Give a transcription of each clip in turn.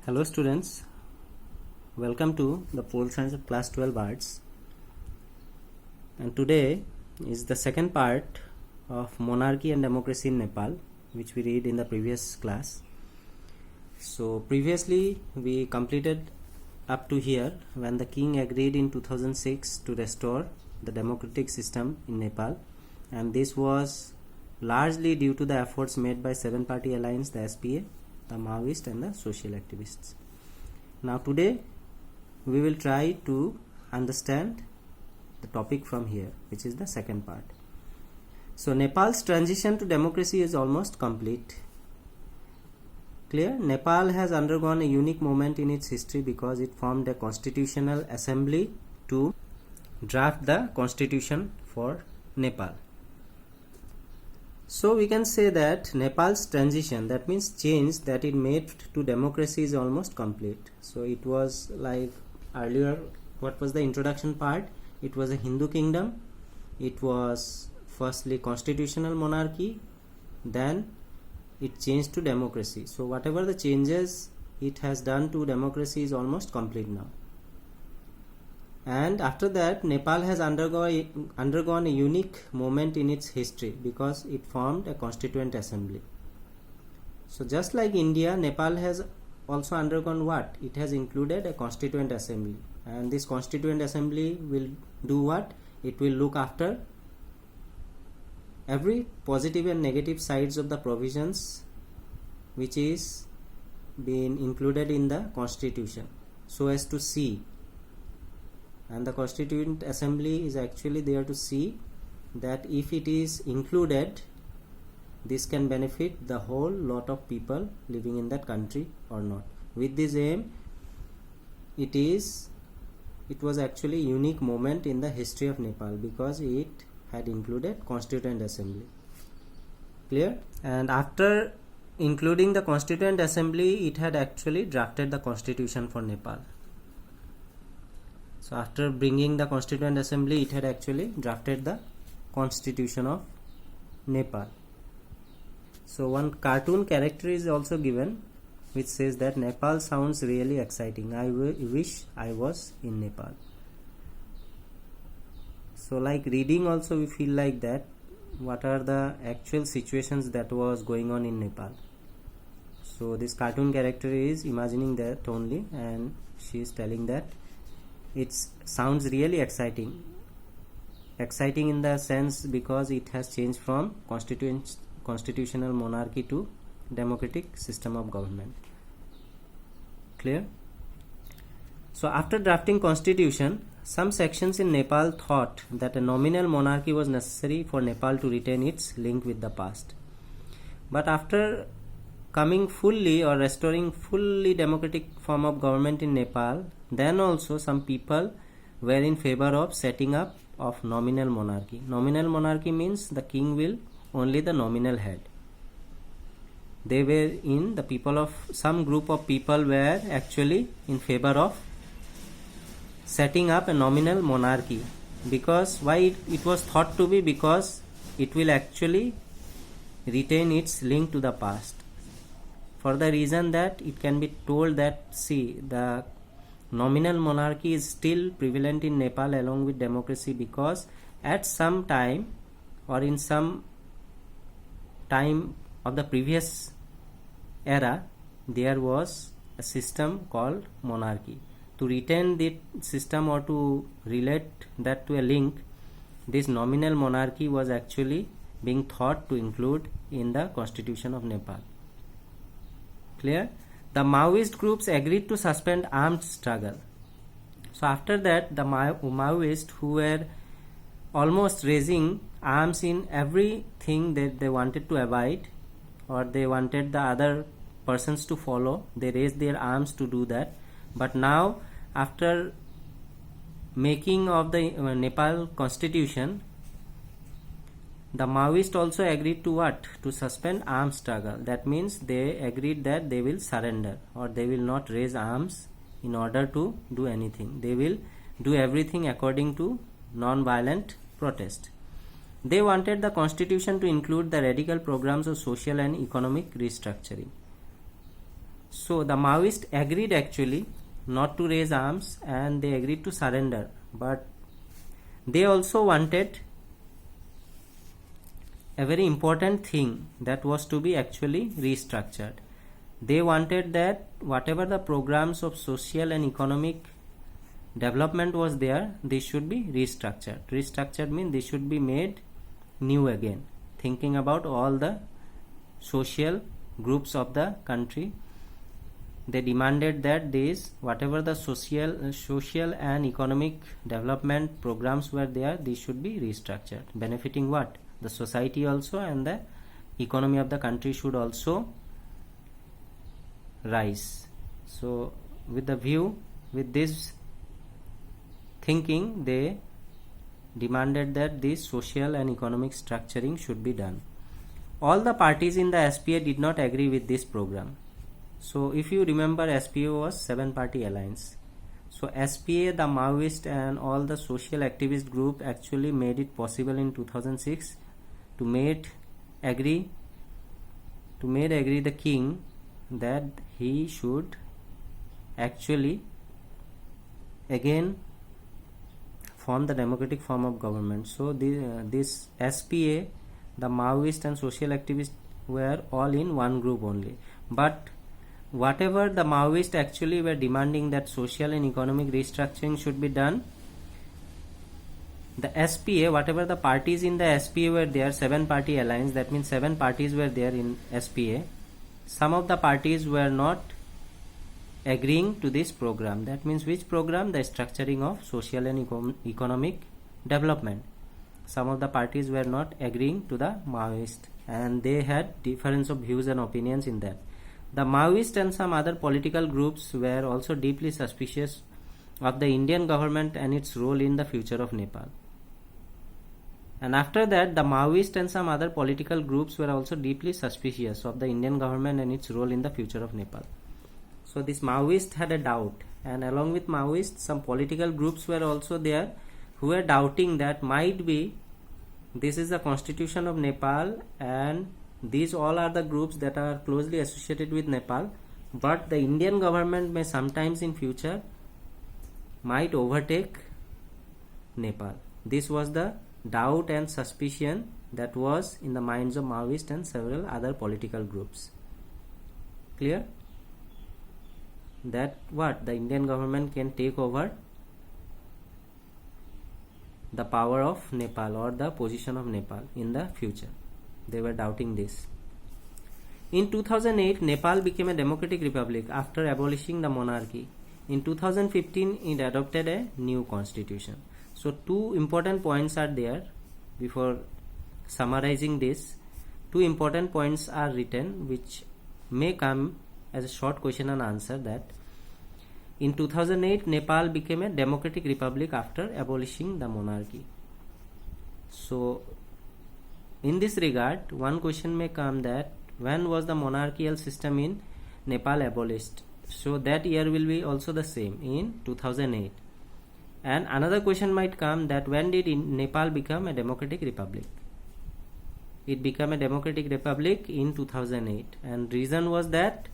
Hello students, welcome to the pole science of class 12 arts, and today is the second part of monarchy and democracy in Nepal, which we read in the previous class. So previously we completed up to here when the king agreed in 2006 to restore the democratic system in Nepal, and this was largely due to the efforts made by seven party alliance, the SPA, the Maoist and the social activists. Now today we will try to understand the topic from here, which is the second part. So Nepal's transition to democracy is almost complete. Clear? Nepal has undergone a unique moment in its history because it formed a constitutional assembly to draft the constitution for Nepal. So we can say that Nepal's transition, that means change that it made to democracy, is almost complete. So it was like earlier, what was the introduction part? It was a Hindu kingdom. It was firstly constitutional monarchy, then it changed to democracy. So whatever the changes it has done to democracy is almost complete now. And after that, Nepal has undergone a unique moment in its history because it formed a constituent assembly. So just like India, Nepal has also undergone what? It has included a constituent assembly, and this constituent assembly will do what? It will look after every positive and negative sides of the provisions which is being included in the constitution, so as to see. And the constituent assembly is actually there to see that if it is included, this can benefit the whole lot of people living in that country or not. With this aim, it was actually a unique moment in the history of Nepal because it had included constituent assembly. Clear? And after including the constituent assembly, it had actually drafted the constitution for Nepal. So after bringing the constituent assembly, it had actually drafted the constitution of Nepal. So one cartoon character is also given which says that Nepal sounds really exciting. I wish I was in Nepal. So like reading also we feel like that what are the actual situations that was going on in Nepal. So this cartoon character is imagining that only, and she is telling that it sounds really exciting in the sense because it has changed from constitutional monarchy to democratic system of government. Clear? So after drafting constitution, some sections in Nepal thought that a nominal monarchy was necessary for Nepal to retain its link with the past. But after coming fully or restoring fully democratic form of government in Nepal, then also some people were in favor of setting up of nominal monarchy. Nominal monarchy means the king will only the nominal head. They were in the people of some group of people were actually in favor of setting up a nominal monarchy, because why it was thought to be, because it will actually retain its link to the past, for the reason that it can be told that see, the nominal monarchy is still prevalent in Nepal along with democracy, because at some time or in some time of the previous era there was a system called monarchy. To retain the system or to relate that to a link, this nominal monarchy was actually being thought to include in the constitution of Nepal. Clear? The Maoist groups agreed to suspend armed struggle. So after that, the Maoists, who were almost raising arms in everything that they wanted to avoid, or they wanted the other persons to follow, they raised their arms to do that. But now, after making of the Nepal constitution, the Maoists also agreed to what? To suspend armed struggle. That means they agreed that they will surrender, or they will not raise arms in order to do anything. They will do everything according to non-violent protest. They wanted the constitution to include the radical programs of social and economic restructuring. So the Maoists agreed actually not to raise arms, and they agreed to surrender, but they also wanted a very important thing, that was to be actually restructured. They wanted that whatever the programs of social and economic development was there, they should be restructured. Restructured means they should be made new again, thinking about all the social groups of the country. They demanded that these whatever the social and economic development programs were there, these should be restructured, benefiting what? The society also, and the economy of the country should also rise. So with this thinking, they demanded that this social and economic structuring should be done. All the parties in the SPA did not agree with this program. So if you remember, SPA was 7-party alliance. So SPA, the Maoist and all the social activist group actually made it possible in 2006 to made agree the king that he should actually again form the democratic form of government. So this SPA, the Maoist and social activists were all in one group only. But whatever the Maoists actually were demanding that social and economic restructuring should be done, the SPA, whatever the parties in the SPA were there, 7-party alliance, that means 7 parties were there in SPA. Some of the parties were not agreeing to this program. That means which program? The structuring of social and economic development. Some of the parties were not agreeing to the Maoist, and they had difference of views and opinions in that. The Maoist and some other political groups were also deeply suspicious of the Indian government and its role in the future of Nepal. And after that, the Maoist and some other political groups were also deeply suspicious of the Indian government and its role in the future of Nepal. So this Maoist had a doubt, and along with Maoists, some political groups were also there who were doubting that might be this is the constitution of Nepal, and these all are the groups that are closely associated with Nepal, but the Indian government may sometimes in future might overtake Nepal. This was the doubt and suspicion that was in the minds of Maoist and several other political groups. Clear? That what? The Indian government can take over the power of Nepal or the position of Nepal in the future. They were doubting this. In 2008, Nepal became a democratic republic after abolishing the monarchy. In 2015, it adopted a new constitution. So two important points are there. Before summarizing this, two important points are written which may come as a short question and answer. That in 2008, Nepal became a democratic republic after abolishing the monarchy. So in this regard, one question may come that when was the monarchical system in Nepal abolished? So that year will be also the same, in 2008. And another question might come that when did Nepal become a democratic republic? It became a democratic republic in 2008, and reason was that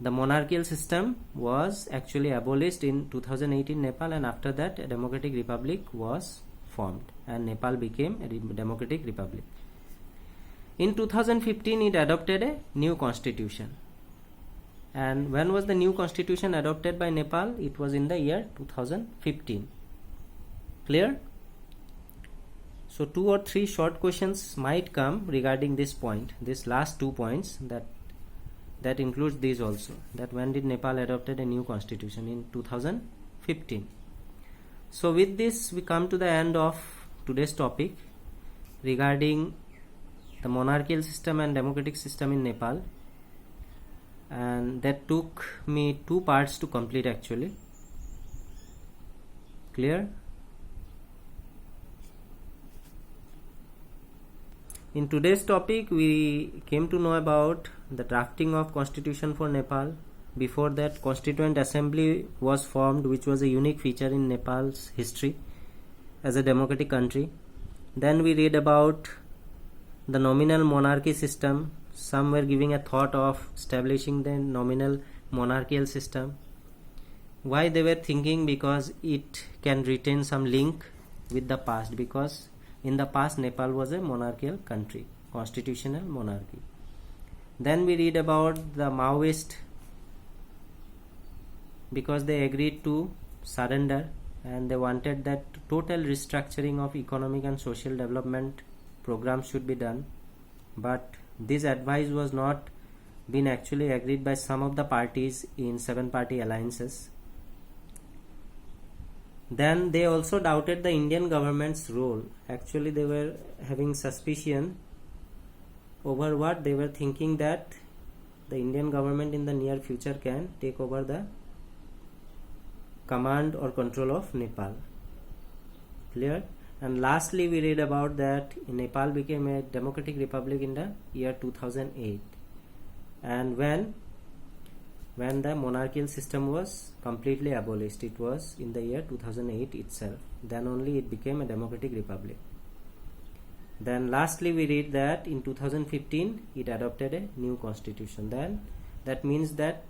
the monarchical system was actually abolished in 2008 in Nepal, and after that a democratic republic was formed and Nepal became a democratic republic. In 2015, it adopted a new constitution. And when was the new constitution adopted by Nepal? It was in the year 2015. Clear? So 2 or 3 short questions might come regarding this point, this last 2 points, that includes these also, that when did Nepal adopted a new constitution? In 2015. So with this we come to the end of today's topic regarding the monarchical system and democratic system in Nepal, and that took me 2 parts to complete actually. Clear? In today's topic, we came to know about the drafting of constitution for Nepal. Before that, Constituent Assembly was formed, which was a unique feature in Nepal's history as a democratic country. Then we read about the nominal monarchy system, some were giving a thought of establishing the nominal monarchical system. Why they were thinking? Because it can retain some link with the past, because in the past Nepal was a monarchical country, constitutional monarchy. Then we read about the Maoist, because they agreed to surrender and they wanted that total restructuring of economic and social development programs should be done, but this advice was not been actually agreed by some of the parties in 7-party alliances. Then they also doubted the Indian government's role. Actually they were having suspicion over what they were thinking, that the Indian government in the near future can take over the command or control of Nepal. Clear? And lastly we read about that Nepal became a democratic republic in the year 2008, and when the monarchical system was completely abolished, it was in the year 2008 itself, then only it became a democratic republic. Then lastly we read that in 2015 it adopted a new constitution. Then that means that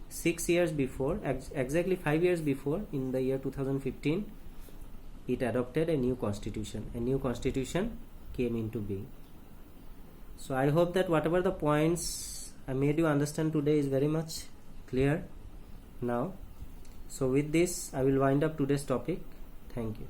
6 years before, exactly 5 years before, in the year 2015, it adopted a new constitution. A new constitution came into being. So I hope that whatever the points I made you understand today is very much clear now. So with this I will wind up today's topic. Thank you.